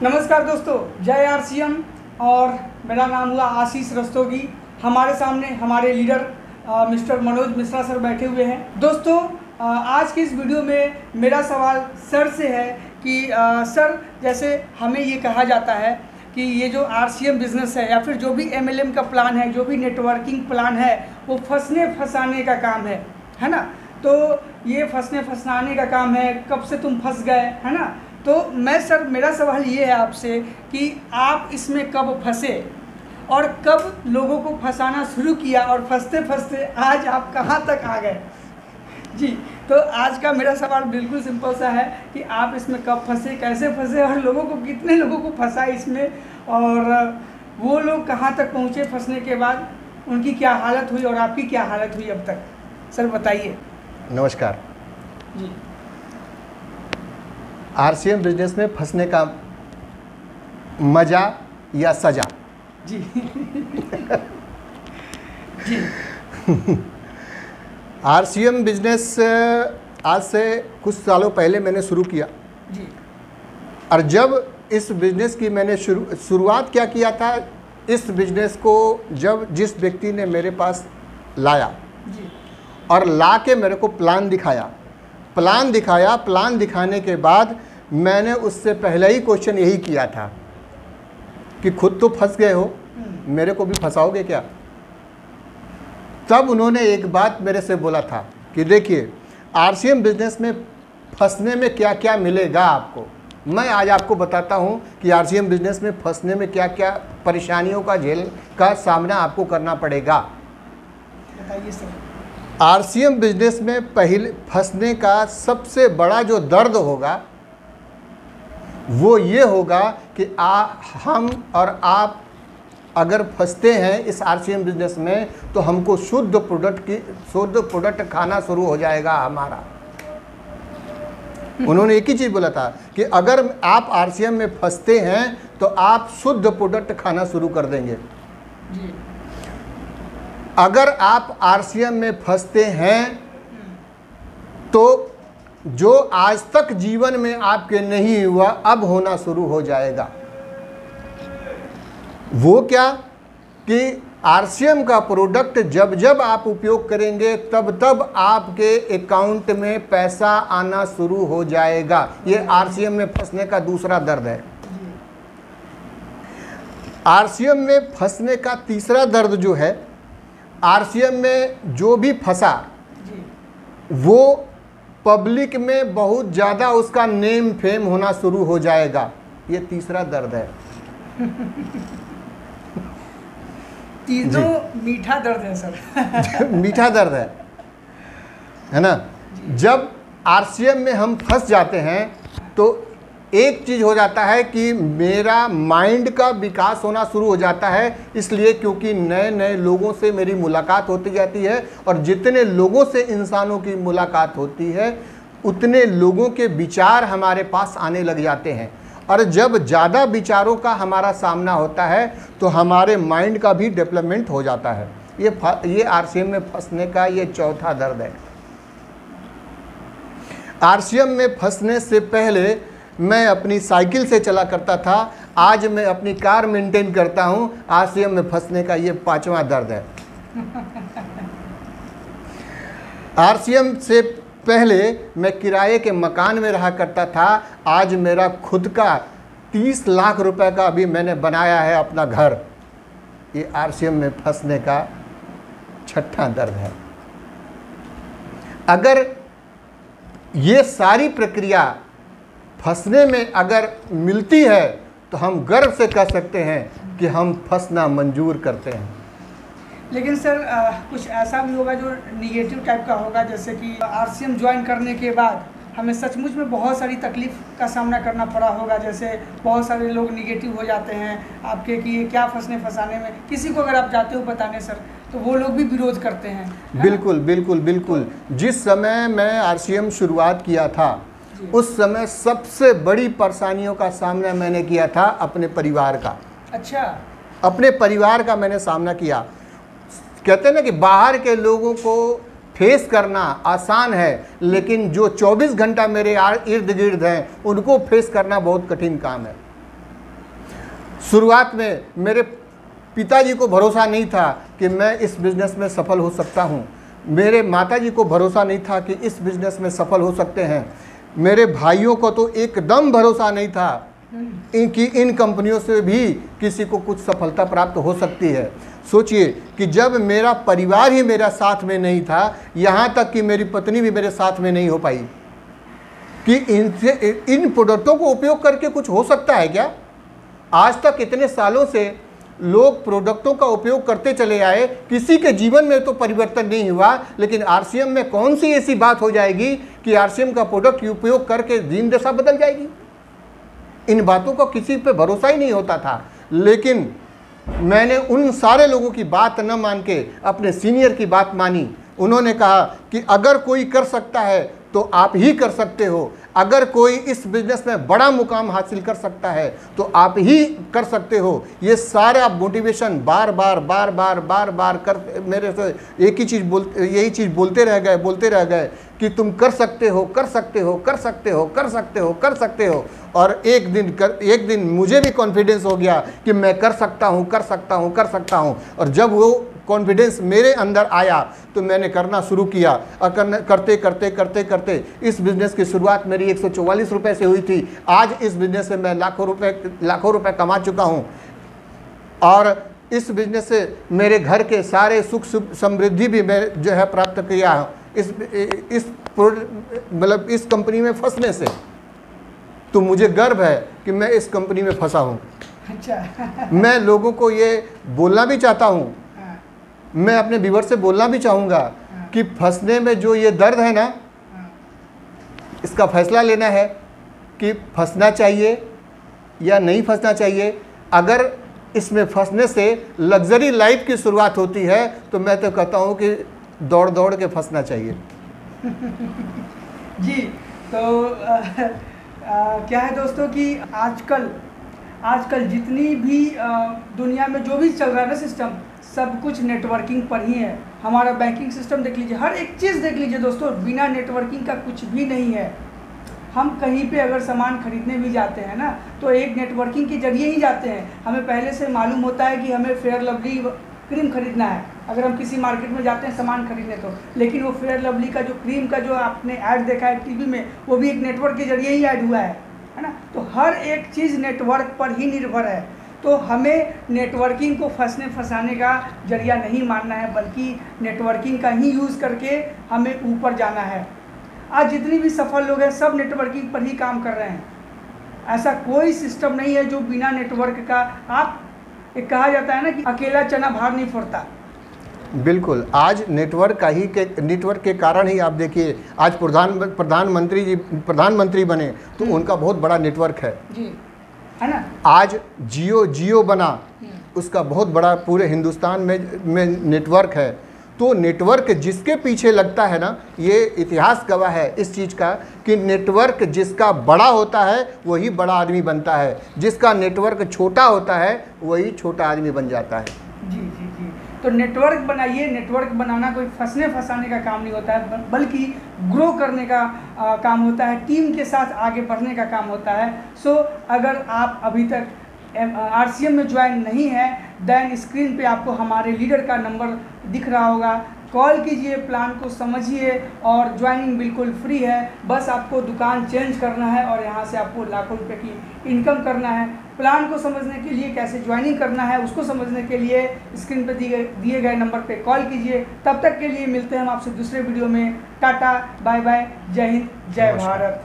नमस्कार दोस्तों, जय आरसीएम। और मेरा नाम हुआ आशीष रस्तोगी। हमारे सामने हमारे leader mister Manoj Mishra sir बैठे हुए हैं। दोस्तों, आज की इस वीडियो में मेरा सवाल सर से है कि सर, जैसे हमें ये कहा जाता है कि ये जो आरसीएम बिज़नेस है या फिर जो भी एमएलएम का प्लान है, जो भी नेटवर्किंग प्लान है, वो फंसने फंसाने का काम है ना। तो ये फंसने फंसाने का काम है, कब से तुम फंस गए, है ना। तो मैं सर, मेरा सवाल ये है आपसे कि आप इसमें कब फंसे और कब लोगों को फंसाना शुरू किया और फंसते फंसते आज आप कहाँ तक आ गए जी। तो आज का मेरा सवाल बिल्कुल सिंपल सा है कि आप इसमें कब फंसे, कैसे फंसे और लोगों को, कितने लोगों को फंसा इसमें, और वो लोग कहाँ तक पहुँचे फंसने के बाद, उनकी क्या हालत हुई और आपकी क्या हालत हुई अब तक, सर बताइए। नमस्कार जी। आरसीएम बिजनेस में फंसने का मजा या सजा? जी जी। आरसीएम बिजनेस आज से कुछ सालों पहले मैंने शुरू किया जी। और जब इस बिजनेस की मैंने शुरुआत क्या किया था, इस बिजनेस को जब जिस व्यक्ति ने मेरे पास लाया जी। और ला के मेरे को प्लान दिखाया, प्लान दिखाने के बाद मैंने उससे पहले ही क्वेश्चन यही किया था कि खुद तो फंस गए हो, मेरे को भी फंसाओगे क्या। तब उन्होंने एक बात मेरे से बोला था कि देखिए, आरसीएम बिजनेस में फंसने में क्या क्या मिलेगा आपको। मैं आज आपको बताता हूं कि आरसीएम बिजनेस में फंसने में क्या क्या परेशानियों का सामना आपको करना पड़ेगा। बताइए सर। आरसीएम बिजनेस में पहले फंसने का सबसे बड़ा जो दर्द होगा वो ये होगा कि हम और आप अगर फंसते हैं इस आरसीएम बिजनेस में, तो हमको शुद्ध प्रोडक्ट खाना शुरू हो जाएगा हमारा। उन्होंने एक ही चीज़ बोला था कि अगर आप आरसीएम में फंसते हैं तो आप शुद्ध प्रोडक्ट खाना शुरू कर देंगे जी। अगर आप आरसीएम में फंसते हैं तो जो आज तक जीवन में आपके नहीं हुआ, अब होना शुरू हो जाएगा। वो क्या कि आरसीएम का प्रोडक्ट जब जब आप उपयोग करेंगे तब तब आपके अकाउंट में पैसा आना शुरू हो जाएगा। ये आरसीएम में फंसने का दूसरा दर्द है। आरसीएम में फंसने का तीसरा दर्द जो है, आरसीएम में जो भी फंसा वो पब्लिक में बहुत ज़्यादा उसका नेम फेम होना शुरू हो जाएगा। ये तीसरा दर्द है। तीनों मीठा दर्द है सर। मीठा दर्द है ना। जब आरसीएम में हम फंस जाते हैं तो एक चीज़ हो जाता है कि मेरा माइंड का विकास होना शुरू हो जाता है, इसलिए क्योंकि नए नए लोगों से मेरी मुलाकात होती जाती है और जितने लोगों से इंसानों की मुलाकात होती है उतने लोगों के विचार हमारे पास आने लग जाते हैं। और जब ज़्यादा विचारों का हमारा सामना होता है तो हमारे माइंड का भी डेवलपमेंट हो जाता है। ये आरसीएम में फंसने का ये चौथा दर्द है। आरसीएम में फंसने से पहले मैं अपनी साइकिल से चला करता था, आज मैं अपनी कार मेंटेन करता हूं। आरसीएम में फंसने का ये पांचवा दर्द है। आरसीएम से पहले मैं किराए के मकान में रहा करता था, आज मेरा खुद का 30 लाख रुपए का अभी मैंने बनाया है अपना घर। ये आरसीएम में फंसने का छठा दर्द है। अगर ये सारी प्रक्रिया फंसने में अगर मिलती है तो हम गर्व से कह सकते हैं कि हम फंसना मंजूर करते हैं। लेकिन सर, कुछ ऐसा भी होगा जो निगेटिव टाइप का होगा, जैसे कि आरसीएम ज्वाइन करने के बाद हमें सचमुच में बहुत सारी तकलीफ का सामना करना पड़ा होगा। जैसे बहुत सारे लोग निगेटिव हो जाते हैं आपके कि ये क्या फंसने फंसाने में, किसी को अगर आप जाते हो बताने सर, तो वो लोग भी विरोध करते हैं। बिल्कुल बिल्कुल बिल्कुल। जिस समय मैं आरसीएम शुरुआत किया था उस समय सबसे बड़ी परेशानियों का सामना मैंने किया था अपने परिवार का। अच्छा। अपने परिवार का मैंने सामना किया। कहते हैं ना कि बाहर के लोगों को फेस करना आसान है, लेकिन जो 24 घंटा मेरे इर्द गिर्द हैं उनको फेस करना बहुत कठिन काम है। शुरुआत में मेरे पिताजी को भरोसा नहीं था कि मैं इस बिज़नेस में सफल हो सकता हूँ। मेरे माताजी को भरोसा नहीं था कि इस बिज़नेस में सफल हो सकते हैं। मेरे भाइयों को तो एकदम भरोसा नहीं था कि इन कंपनियों से भी किसी को कुछ सफलता प्राप्त हो सकती है। सोचिए कि जब मेरा परिवार ही मेरा साथ में नहीं था, यहाँ तक कि मेरी पत्नी भी मेरे साथ में नहीं हो पाई, कि इन प्रोडक्टों को उपयोग करके कुछ हो सकता है क्या। आज तक इतने सालों से लोग प्रोडक्टों का उपयोग करते चले आए, किसी के जीवन में तो परिवर्तन नहीं हुआ, लेकिन आरसीएम में कौन सी ऐसी बात हो जाएगी कि आरसीएम का प्रोडक्ट उपयोग करके दीन दशा बदल जाएगी। इन बातों का किसी पे भरोसा ही नहीं होता था। लेकिन मैंने उन सारे लोगों की बात न मान के अपने सीनियर की बात मानी। उन्होंने कहा कि अगर कोई कर सकता है तो आप ही कर सकते हो, अगर कोई इस बिजनेस में बड़ा मुकाम हासिल कर सकता है तो आप ही कर सकते हो। ये सारा मोटिवेशन बार बार कर मेरे से एक ही चीज़ यही चीज़ बोलते रह गए कि तुम कर सकते हो, कर सकते हो, कर सकते हो, कर सकते हो, कर सकते हो। और एक दिन मुझे भी कॉन्फिडेंस हो गया कि मैं कर सकता हूँ, कर सकता हूँ, कर सकता हूँ। और जब वो कॉन्फिडेंस मेरे अंदर आया तो मैंने करना शुरू किया। और करते करते करते करते इस बिज़नेस की शुरुआत मेरी 144 रुपये से हुई थी। आज इस बिज़नेस से मैं लाखों रुपए कमा चुका हूँ। और इस बिज़नेस से मेरे घर के सारे सुख समृद्धि भी मैं जो है प्राप्त किया हूँ इस कंपनी में फंसने से। तो मुझे गर्व है कि मैं इस कंपनी में फंसा हूँ। अच्छा। मैं लोगों को ये बोलना भी चाहता हूँ, मैं अपने व्यूअर से बोलना भी चाहूँगा कि फंसने में जो ये दर्द है ना, इसका फैसला लेना है कि फंसना चाहिए या नहीं फंसना चाहिए। अगर इसमें फंसने से लग्जरी लाइफ की शुरुआत होती है तो मैं तो कहता हूँ कि दौड़ दौड़ के फंसना चाहिए। जी, तो क्या है दोस्तों कि आजकल जितनी भी दुनिया में जो भी चल रहा है ना सिस्टम, सब कुछ नेटवर्किंग पर ही है। हमारा बैंकिंग सिस्टम देख लीजिए, हर एक चीज़ देख लीजिए दोस्तों, बिना नेटवर्किंग का कुछ भी नहीं है। हम कहीं पे अगर सामान खरीदने भी जाते हैं ना तो एक नेटवर्किंग के जरिए ही जाते हैं। हमें पहले से मालूम होता है कि हमें फेयर लवली क्रीम खरीदना है, अगर हम किसी मार्केट में जाते हैं सामान खरीदने तो। लेकिन वो फेयर लवली का जो क्रीम का जो आपने ऐड देखा है टीवी में, वो भी एक नेटवर्क के जरिए ही ऐड हुआ है ना। तो हर एक चीज़ नेटवर्क पर ही निर्भर है। तो हमें नेटवर्किंग को फंसाने का जरिया नहीं मानना है, बल्कि नेटवर्किंग का ही यूज़ करके हमें ऊपर जाना है। आज जितनी भी सफल लोग हैं सब नेटवर्किंग पर ही काम कर रहे हैं। ऐसा कोई सिस्टम नहीं है जो बिना नेटवर्क का। एक कहा जाता है ना कि अकेला चना भार नहीं फोड़ता। बिल्कुल, आज नेटवर्क के कारण ही आप देखिए आज प्रधानमंत्री बने तो उनका बहुत बड़ा नेटवर्क है जी, है ना। आज जियो बना, उसका बहुत बड़ा पूरे हिंदुस्तान में नेटवर्क है। तो नेटवर्क जिसके पीछे लगता है ना, ये इतिहास गवाह है इस चीज़ का कि नेटवर्क जिसका बड़ा होता है वही बड़ा आदमी बनता है, जिसका नेटवर्क छोटा होता है वही छोटा आदमी बन जाता है। जी जी जी, तो नेटवर्क बनाइए। नेटवर्क बनाना कोई फंसाने का काम नहीं होता है, बल्कि ग्रो करने का काम होता है, टीम के साथ आगे बढ़ने का काम होता है। सो अगर आप अभी तक आरसीएम में ज्वाइन नहीं है, देन स्क्रीन पे आपको हमारे लीडर का नंबर दिख रहा होगा, कॉल कीजिए, प्लान को समझिए और ज्वाइनिंग बिल्कुल फ्री है। बस आपको दुकान चेंज करना है और यहाँ से आपको लाखों रुपए की इनकम करना है। प्लान को समझने के लिए, कैसे ज्वाइनिंग करना है उसको समझने के लिए स्क्रीन पर दिए गए नंबर पे कॉल कीजिए। तब तक के लिए मिलते हैं हम आपसे दूसरे वीडियो में। टाटा, बाय बाय, जय हिंद, जय भारत।